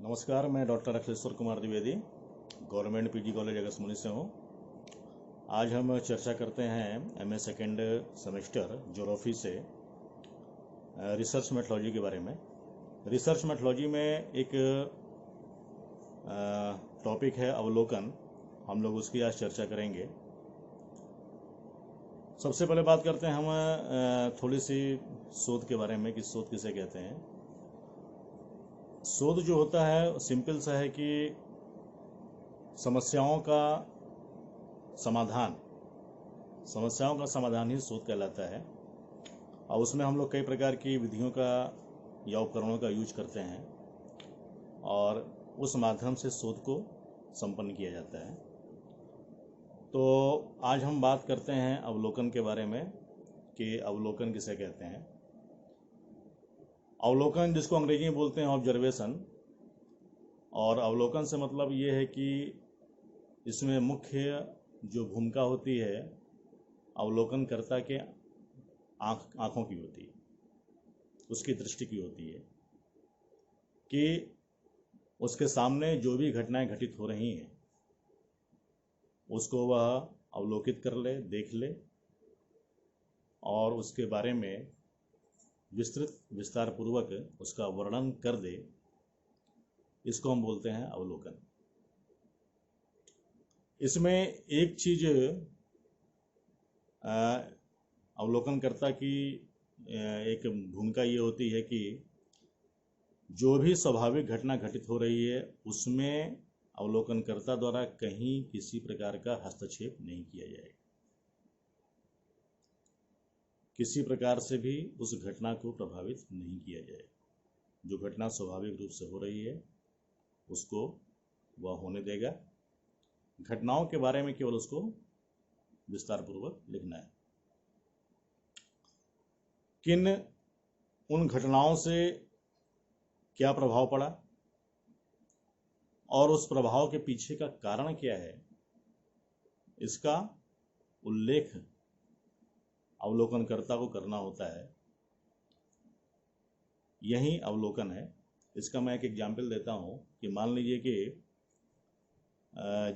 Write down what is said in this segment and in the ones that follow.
नमस्कार, मैं doctor Akhileshwar Kumar Dwivedi, government PG college Agastyamuni से हूँ। आज हम चर्चा करते हैं एमए सेकेंड सेमेस्टर ज्योग्राफी से रिसर्च मेथोलॉजी के बारे में। रिसर्च मेथोलॉजी में एक टॉपिक है अवलोकन। हम लोग उसकी आज चर्चा करेंगे। सबसे पहले बात करते हैं हम थोड़ी सी शोध के बारे में कि शोध किसे कहते हैं। शोध जो होता है सिंपल सा है कि समस्याओं का समाधान ही शोध कहलाता है। और उसमें हम लोग कई प्रकार की विधियों का या उपकरणों का यूज करते हैं और उस माध्यम से शोध को संपन्न किया जाता है। तो आज हम बात करते हैं अवलोकन के बारे में कि अवलोकन किसे कहते हैं। अवलोकन, जिसको अंग्रेजी में बोलते हैं ऑब्जर्वेशन, और अवलोकन से मतलब ये है कि इसमें मुख्य जो भूमिका होती है अवलोकनकर्ता के आँखों की होती है, उसकी दृष्टि की होती है कि उसके सामने जो भी घटनाएं घटित हो रही हैं उसको वह अवलोकित कर ले, देख ले और उसके बारे में विस्तार पूर्वक उसका वर्णन कर दे। इसको हम बोलते हैं अवलोकन। इसमें एक चीज अवलोकनकर्ता की एक भूमिका ये होती है कि जो भी स्वाभाविक घटना घटित हो रही है उसमें अवलोकनकर्ता द्वारा कहीं किसी प्रकार का हस्तक्षेप नहीं किया जाएगा। किसी प्रकार से भी उस घटना को प्रभावित नहीं किया जाए। जो घटना स्वाभाविक रूप से हो रही है उसको वह होने देगा। घटनाओं के बारे में केवल उसको विस्तार पूर्वक लिखना है। किन उन घटनाओं से क्या प्रभाव पड़ा और उस प्रभाव के पीछे का कारण क्या है, इसका उल्लेख अवलोकनकर्ता को करना होता है। यही अवलोकन है। इसका मैं एक एग्जाम्पल देता हूँ कि मान लीजिए कि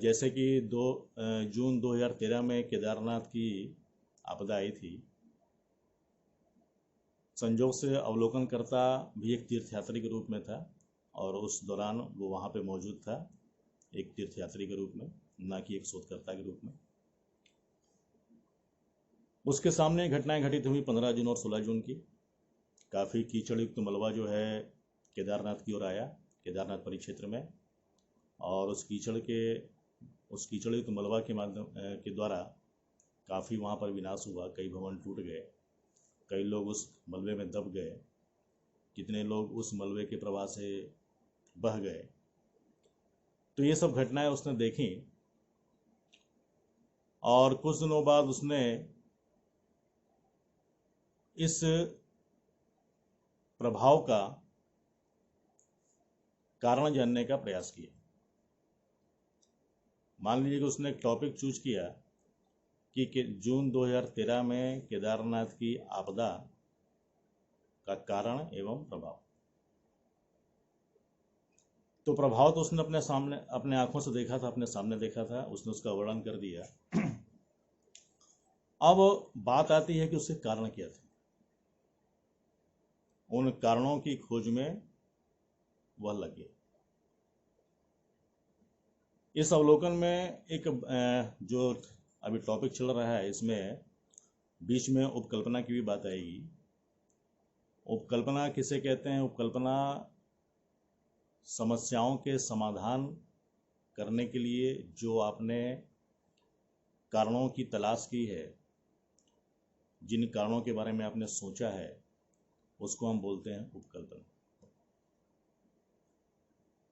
जैसे कि जून 2013 में केदारनाथ की आपदा आई थी। संयोग से अवलोकनकर्ता भी एक तीर्थयात्री के रूप में था और उस दौरान वो वहाँ पे मौजूद था एक तीर्थयात्री के रूप में, ना कि एक शोधकर्ता के रूप में। उसके सामने घटनाएं घटित हुई 15 जून और 16 जून की। काफ़ी कीचड़युक्त मलबा जो है केदारनाथ की ओर आया, केदारनाथ परिक्षेत्र में, और उस कीचड़युक्त मलबा के माध्यम के द्वारा काफ़ी वहाँ पर विनाश हुआ। कई भवन टूट गए, कई लोग उस मलबे में दब गए, कितने लोग उस मलबे के प्रवाह से बह गए। तो ये सब घटनाएं उसने देखी और कुछ दिनों बाद उसने इस प्रभाव का कारण जानने का प्रयास किया। मान लीजिए कि उसने एक टॉपिक चूज किया कि जून 2013 में केदारनाथ की आपदा का कारण एवं प्रभाव। तो प्रभाव तो उसने अपने आंखों से देखा था, अपने सामने देखा था, उसने उसका वर्णन कर दिया। अब बात आती है कि उसके कारण क्या थे। उन कारणों की खोज में वह लगे। इस अवलोकन में एक जो अभी टॉपिक चल रहा है, इसमें बीच में उपकल्पना की भी बात आएगी। उपकल्पना किसे कहते हैं? उपकल्पना समस्याओं के समाधान करने के लिए जो आपने कारणों की तलाश की है, जिन कारणों के बारे में आपने सोचा है, उसको हम बोलते हैं उपकल्पना।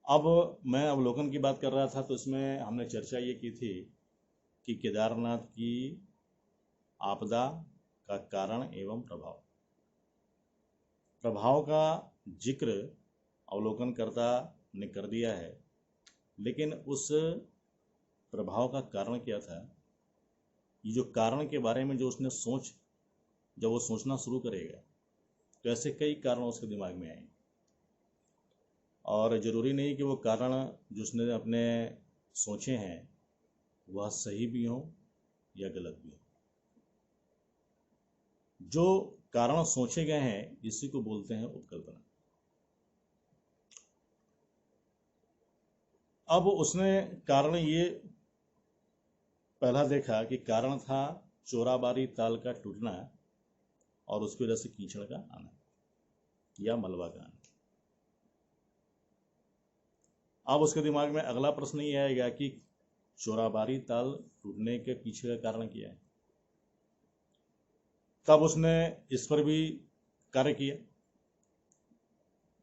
अब मैं अवलोकन की बात कर रहा था तो इसमें हमने चर्चा ये की थी कि केदारनाथ की आपदा का कारण एवं प्रभाव का जिक्र अवलोकनकर्ता ने कर दिया है, लेकिन उस प्रभाव का कारण क्या था, ये जो कारण के बारे में जो उसने जब वो सोचना शुरू करेगा तो ऐसे कई कारण उसके दिमाग में आएंगे और ज़रूरी नहीं कि वो कारण जो उसने अपने सोचे हैं वह सही भी हों या गलत भी हों। जो कारण सोचे गए हैं इसी को बोलते हैं उपकल्पना। अब उसने कारण ये पहला देखा कि कारण था चोराबारी ताल का टूटना और उसकी वजह से कीचड़ का आना या मलबा का आना। अब उसके दिमाग में अगला प्रश्न ये आएगा कि चोराबारी ताल टूटने के पीछे का कारण क्या है। तब उसने इस पर भी कार्य किया।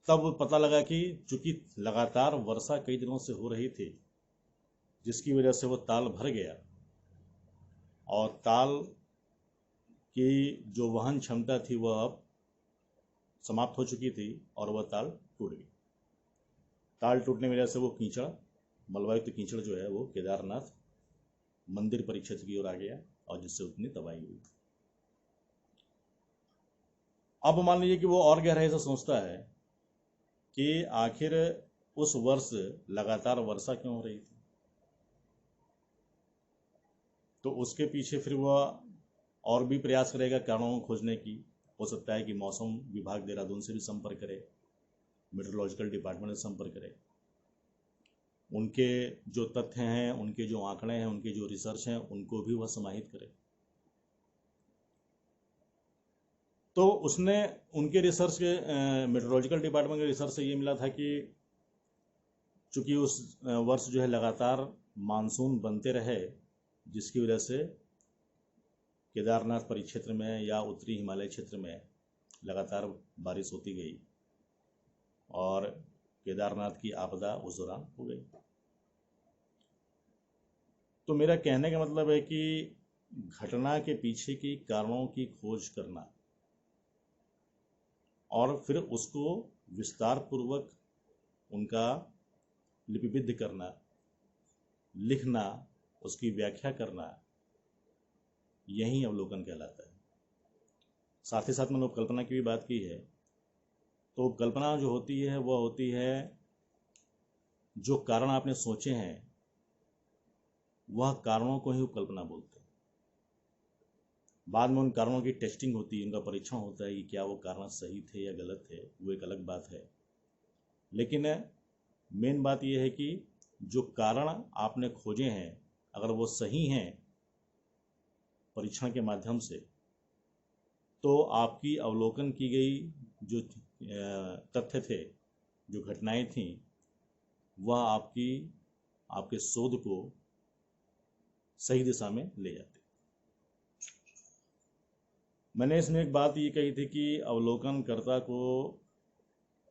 तब पता लगा कि चूंकि लगातार वर्षा कई दिनों से हो रही थी जिसकी वजह से वो ताल भर गया और ताल की जो वहन क्षमता थी वह अब समाप्त हो चुकी थी और वह ताल टूट गई। ताल टूटने की वजह से वो कीचड़, मलबायुक्त कीचड़ जो है वो केदारनाथ मंदिर परिक्षेत्र की ओर आ गया और जिससे उतनी तबाही हुई। अब मान लीजिए कि वो और गहराई से सोचता है कि आखिर उस वर्ष लगातार वर्षा क्यों हो रही थी। तो उसके पीछे फिर वह और भी प्रयास करेगा कारणों को खोजने की। हो सकता है कि मौसम विभाग देहरादून से भी संपर्क करे, मेट्रोलॉजिकल डिपार्टमेंट से संपर्क करे, उनके जो तथ्य हैं, उनके जो आंकड़े हैं, उनके जो रिसर्च हैं उनको भी वह समाहित करे। तो उसने उनके रिसर्च के मेट्रोलॉजिकल डिपार्टमेंट के रिसर्च से ये मिला था कि चूंकि उस वर्ष जो है लगातार मानसून बनते रहे जिसकी वजह से केदारनाथ परिक्षेत्र में या उत्तरी हिमालय क्षेत्र में लगातार बारिश होती गई और केदारनाथ की आपदा उस दौरान हो गई। तो मेरा कहने का मतलब है कि घटना के पीछे की कारणों की खोज करना और फिर उसको विस्तार पूर्वक उनका लिपिबद्ध करना, लिखना, उसकी व्याख्या करना, यही अवलोकन कहलाता है। साथ ही साथ मैंने उपकल्पना की भी बात की है। तो उपकल्पना जो होती है वह होती है जो कारण आपने सोचे हैं वह कारणों को ही उपकल्पना बोलते हैं। बाद में उन कारणों की टेस्टिंग होती है, उनका परीक्षण होता है कि क्या वो कारण सही थे या गलत थे, वो एक अलग बात है। लेकिन मेन बात यह है कि जो कारण आपने खोजे हैं अगर वो सही हैं परीक्षण के माध्यम से, तो आपकी अवलोकन की गई जो तथ्य थे, जो घटनाएं थीं, वह आपके शोध को सही दिशा में ले जाते। मैंने इसमें एक बात ये कही थी कि अवलोकनकर्ता को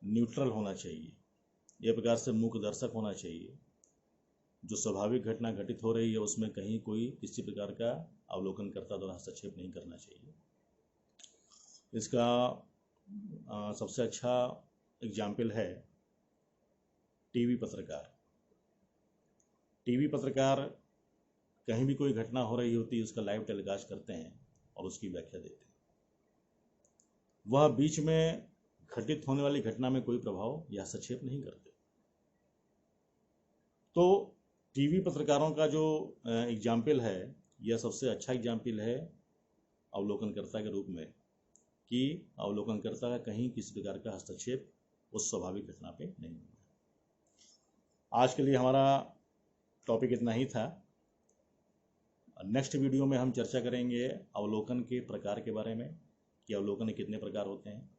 न्यूट्रल होना चाहिए, एक प्रकार से मूक दर्शक होना चाहिए। जो स्वाभाविक घटना घटित हो रही है उसमें कहीं कोई किसी प्रकार का अवलोकनकर्ता द्वारा हस्तक्षेप नहीं करना चाहिए। इसका सबसे अच्छा एग्जाम्पल है टीवी पत्रकार। टीवी पत्रकार कहीं भी कोई घटना हो रही होती है उसका लाइव टेलीकास्ट करते हैं और उसकी व्याख्या देते हैं। वह बीच में घटित होने वाली घटना में कोई प्रभाव या हस्तक्षेप नहीं करते। तो टीवी पत्रकारों का जो एग्जाम्पल है यह सबसे अच्छा एग्जाम्पल है अवलोकनकर्ता के रूप में कि अवलोकनकर्ता का कहीं किसी प्रकार का हस्तक्षेप उस स्वाभाविक घटना पे नहीं होगा। आज के लिए हमारा टॉपिक इतना ही था। नेक्स्ट वीडियो में हम चर्चा करेंगे अवलोकन के प्रकार के बारे में कि अवलोकन के कितने प्रकार होते हैं,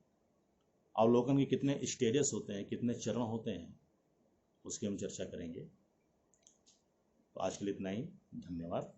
अवलोकन के कितने स्टेजेस होते हैं, कितने चरण होते हैं, उसकी हम चर्चा करेंगे। तो आज के लिए इतना ही। धन्यवाद।